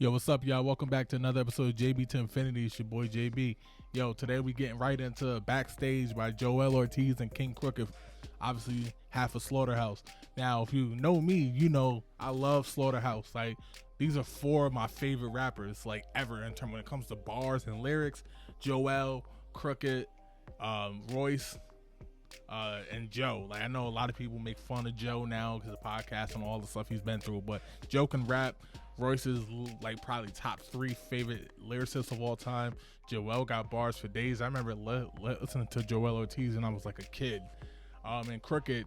Yo, what's up, y'all? Welcome back to another episode of JB to Infinity. It's your boy JB. Yo, today we getting right into Backstage by Joell, Ortiz, and Kxng, obviously half of Slaughterhouse. Now, if you know me, you know I love Slaughterhouse. Like, these are four of my favorite rappers, like, ever in terms when it comes to bars and lyrics. Joell, Crooked, Royce, and Joe. Like, I know a lot of people make fun of Joe now because of the podcast and all the stuff he's been through, but Joe can rap. Royce is like probably top 3 favorite lyricists of all time. Joell got bars for days. I remember listening to Joell Ortiz and I was like a kid. And Crooked,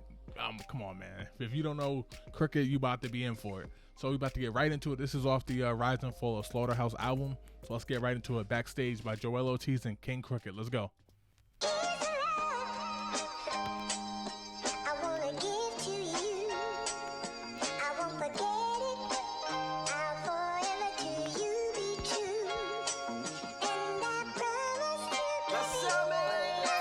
come on, man. If you don't know Crooked, you about to be in for it. So we about to get right into it. This is off the Rise and Fall of Slaughterhouse album. So let's get right into it. Backstage by Joell Ortiz and Kxng. Let's go.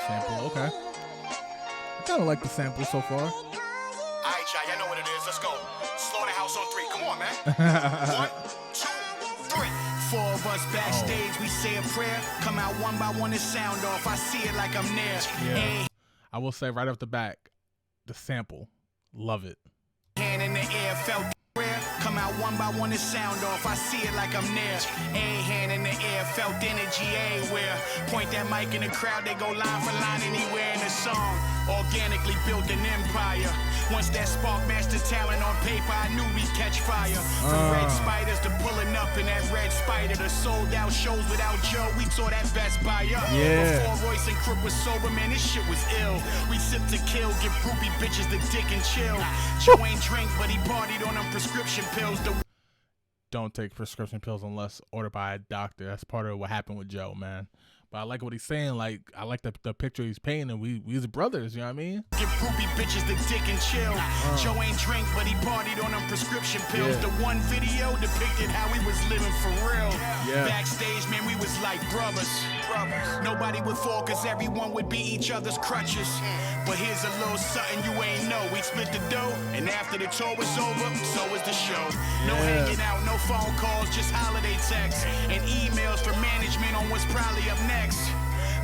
Sample, okay. I kind of like the sample so far. Alright, y'all, y'all know what it is. Let's go. Slaughterhouse on 3. Come on, man. 1, 2, 3. 4 of us backstage. We say a prayer. Come out one by one and sound off. I see it like I'm near. Yeah. Hey. I will say right off the back, the sample, love it. Hand in the air, felt prayer. Come out one by one and sound off. I see it like I'm near. A hand in the air, felt energy everywhere. Point that mic in the crowd, they go line for line anywhere in the song. Organically built an empire. Once that spark matched the talent on paper, I knew we'd catch fire. From red spiders to pulling up in that red spider. The sold out shows without Joe, we tore that Best Buy up. Yeah. Before Royce and Crook was sober, man, this shit was ill. We sip to kill, give groupie bitches the dick and chill. Joe ain't drink, but he partied on them prescription pills. Don't take prescription pills unless ordered by a doctor. That's part of what happened with Joe, man. But I like what he's saying. Like, I like the picture he's painting. We his brothers, you know what I mean? Give groupie bitches the dick and chill. Joe ain't drink, but he partied on them prescription pills. Yeah. The one video depicted how we was living for real. Yeah. Backstage, man, we was like brothers. Nobody would fall cause everyone would be each other's crutches. But here's a little something you ain't know. We split the dough, and after the tour was over, so was the show. No hanging out, no phone calls, just holiday texts and emails for management on what's probably up next.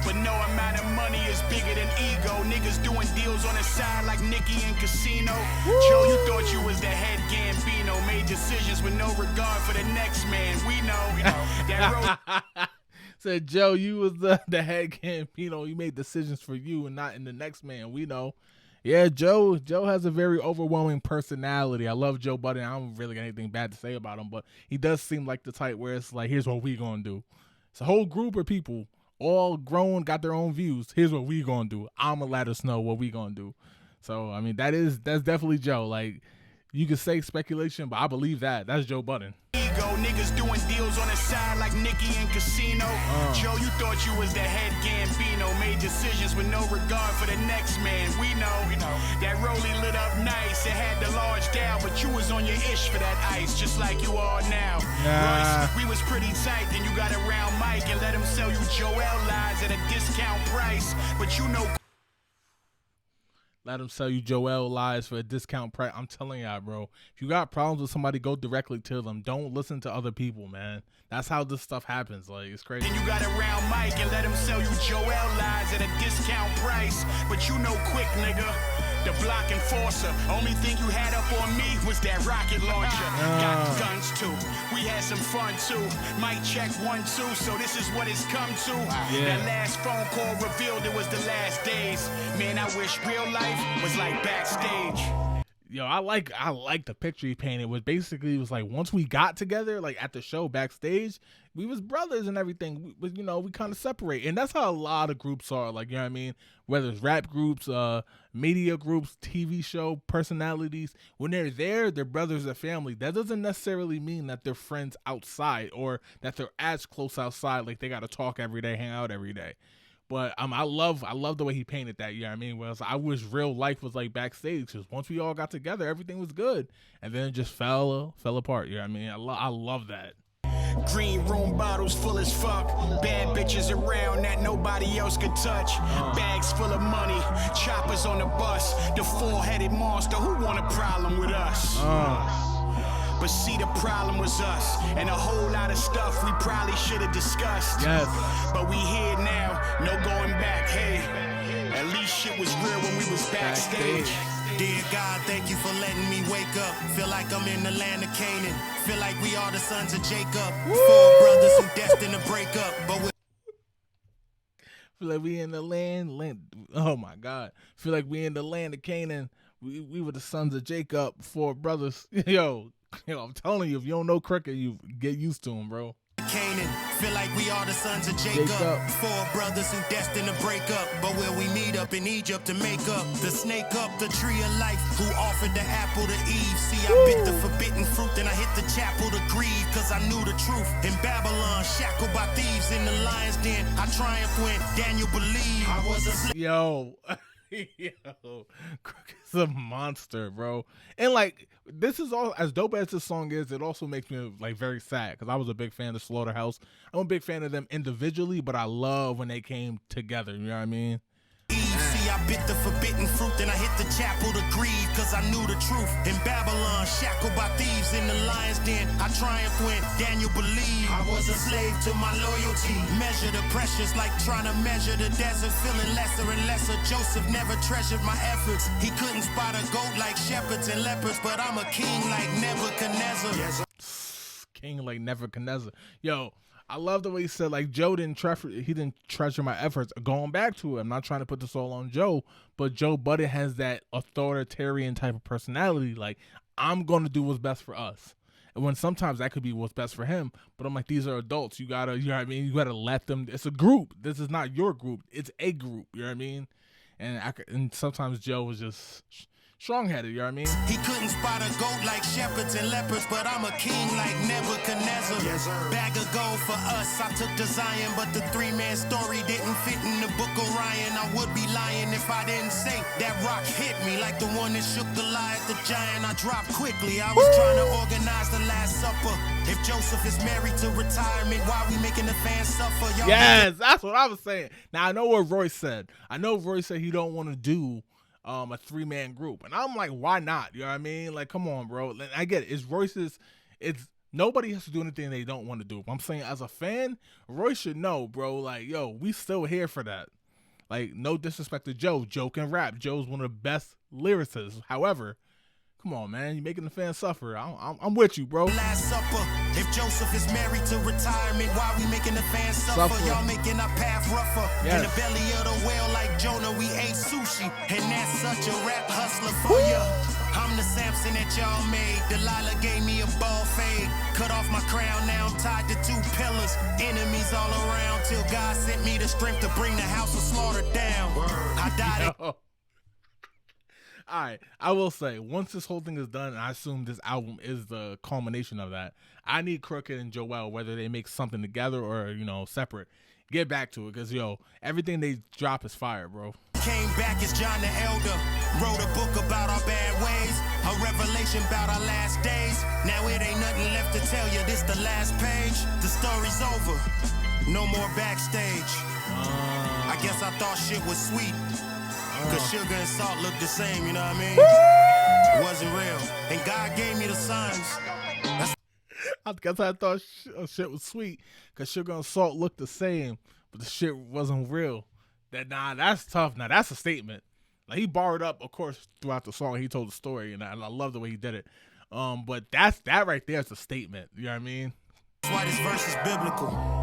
But no amount of money is bigger than ego. Niggas doing deals on the side like Nicki and Casino. Joe, you thought you was the head Gambino. Made decisions with no regard for the next man. We know that road. Said Joe, you was the head Gambino. You made decisions for you and not in the next man. We know. Yeah, Joe has a very overwhelming personality. I love Joe Budden. I don't really got anything bad to say about him, but he does seem like the type where it's like, here's what we gonna do. It's a whole group of people, all grown, got their own views. Here's what we gonna do. I'ma let us know what we gonna do. So I mean, that's definitely Joe. Like, you could say speculation, but I believe that. That's Joe Budden. Niggas doing deals on the side like Nicki and Casino. Joe, you thought you was the head Gambino. Made decisions with no regard for the next man. We know that rollie lit up nice. It had the large down, but you was on your ish for that ice, just like you are now. Royce, we was pretty tight, then you got around Mike and let him sell you Joell lies at a discount price. But you know, let them sell you Joell lies for a discount price. I'm telling y'all, bro. If you got problems with somebody, go directly to them. Don't listen to other people, man. That's how this stuff happens. Like, it's crazy. Then you got around Mike and let him sell you Joell lies at a discount price. But you know quick, nigga. The block enforcer. Only thing you had up on me was that rocket launcher. Got guns too. We had some fun too. Mic check 1, 2. So this is what it's come to. Yeah. That last phone call revealed it was the last days. Man, I wish real life was like Backstage. Yo, I like the picture he painted. It was like once we got together, like at the show Backstage, we was brothers and everything. We kind of separate, and that's how a lot of groups are. Like, you know what I mean? Whether it's rap groups, media groups, TV show personalities, when they're there, they're brothers and family. That doesn't necessarily mean that they're friends outside or that they're as close outside. Like they got to talk every day, hang out every day. But I love the way he painted that. You know what I mean? Whereas I wish real life was like Backstage, because once we all got together, everything was good, and then it just fell apart. You know what I mean? I love that. Green room bottles full as fuck. Bad bitches around that nobody else could touch. Bags full of money. Choppers on the bus. The 4-headed monster. Who want a problem with us? But see, the problem was us, and a whole lot of stuff we probably should have discussed. Yes. But we here now, no going back. Hey, at least shit was real when we was backstage. Dear God, thank you for letting me wake up. Feel like I'm in the land of Canaan. Feel like we are the sons of Jacob. Woo! 4 brothers who destined to break up, but we Feel like we in the land. Oh my God. Feel like we in the land of Canaan. We were the sons of Jacob, 4 brothers. Yo, I'm telling you, if you don't know Cricket, you get used to him, bro. Canaan, feel like we are the sons of Jacob. 4 brothers who destined to break up, but where we meet up in Egypt to make up. The snake up the tree of life, who offered the apple to Eve. See, I bit the forbidden fruit, then I hit the chapel to grieve, cause I knew the truth. In Babylon, shackled by thieves in the lion's den, I triumphed when Daniel believed I was a slave. Yo. Yo, Cricket's a monster, bro. And like, this is all as dope as this song is. It also makes me like very sad because I was a big fan of Slaughterhouse. I'm a big fan of them individually, but I love when they came together. You know what I mean? See, I bit the forbidden fruit, then I hit the chapel to grieve, cause I knew the truth. In Babylon, shackled by thieves in the lion's den, I triumphed when Daniel believed I was a slave to my loyalty. Measure the pressures like trying to measure the desert, feeling lesser and lesser. Joseph never treasured my efforts. He couldn't spot a goat like shepherds and leopards, but I'm a king like Nebuchadnezzar. King like Nebuchadnezzar. Yo, I love the way he said, like, Joe didn't treasure my efforts. Going back to it, I'm not trying to put this all on Joe, but Joe Budden has that authoritarian type of personality. Like, I'm going to do what's best for us. And when sometimes that could be what's best for him. But I'm like, these are adults. You got to, you know what I mean? You got to let them. It's a group. This is not your group. It's a group. You know what I mean? And sometimes Joe was just strong-headed, you know what I mean? He couldn't spot a goat like shepherds and leopards, but I'm a king like Nebuchadnezzar. Yes, bag of gold for us, I took to Zion, but the 3-man story didn't fit in the book of Ryan. I would be lying if I didn't say that rock hit me like the one that shook Goliath the giant. I dropped quickly. I was trying to organize the Last Supper. If Joseph is married to retirement, why we making the fans suffer? Y'all yes, that's what I was saying. Now, I know what Royce said. I know Royce said he don't want to do a 3-man group, and I'm like, why not? You know what I mean? Like, come on, bro. I get it. It's Royce's. It's nobody has to do anything they don't want to do. I'm saying, as a fan, Royce should know, bro. Like, yo, we still here for that. Like, no disrespect to Joe. Joe can rap. Joe's one of the best lyricists. However, come on, man. You're making the fans suffer. I'm with you, bro. Last Supper. If Joseph is married to retirement, why we making the fans suffer? Y'all making our path rougher. Yes. In the belly of the whale like Jonah, we ate sushi. And that's such a rap hustler for ya. I'm the Samson that y'all made. Delilah gave me a ball fade. Cut off my crown, now I'm tied to 2 pillars. Enemies all around till God sent me the strength to bring the house of slaughter down. I died. All right, I will say, once this whole thing is done, and I assume this album is the culmination of that, I need Crooked and Joell, whether they make something together or, you know, separate, get back to it, because, yo, everything they drop is fire, bro. Came back as John the Elder, wrote a book about our bad ways, a revelation about our last days. Now it ain't nothing left to tell you, this the last page, the story's over, no more Backstage. I guess I thought shit was sweet. Cause sugar and salt look the same, you know what I mean? It wasn't real. And God gave me the signs. I guess I thought shit was sweet because sugar and salt looked the same, but the shit wasn't real. That's tough. Now, that's a statement. Like, he borrowed up, of course, throughout the song. He told the story, and I love the way he did it. But that right there is a statement. You know what I mean? That's why this verse is biblical.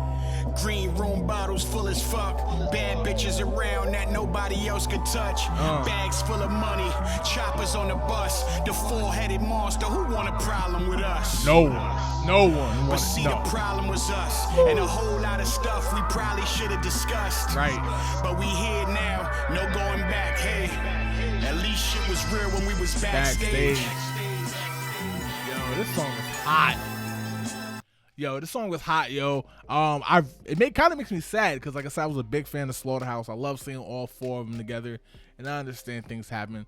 Green room bottles full as fuck. Bad bitches around that nobody else could touch. Bags full of money. Choppers on the bus. The 4-headed monster. Who want a problem with us? No one. No one. But see, the problem was us. And a whole lot of stuff we probably should have discussed. Right. But we here now. No going back. Hey, at least shit was real when we was backstage. Yo, this song is hot. Yo, this song was hot, yo. It kind of makes me sad because, like I said, I was a big fan of Slaughterhouse. I love seeing all 4 of them together, and I understand things happen.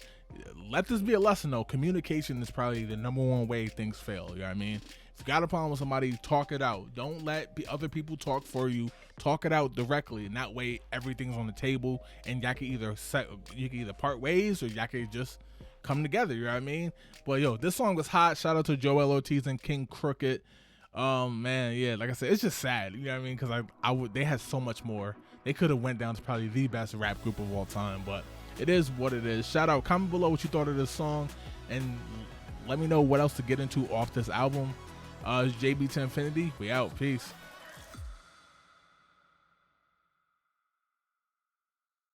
Let this be a lesson, though. Communication is probably the #1 way things fail. You know what I mean? If you got a problem with somebody, talk it out. Don't let other people talk for you. Talk it out directly, and that way everything's on the table, and y'all can either part ways or y'all can just come together. You know what I mean? But yo, this song was hot. Shout out to Joell Ortiz and King Crooked. Man, yeah, like I said, it's just sad. You know what I mean? Because they had so much more. They could have went down to probably the best rap group of all time. But it is what it is. Shout out, comment below what you thought of this song, and let me know what else to get into off this album. It's JB to Infinity. We out. Peace.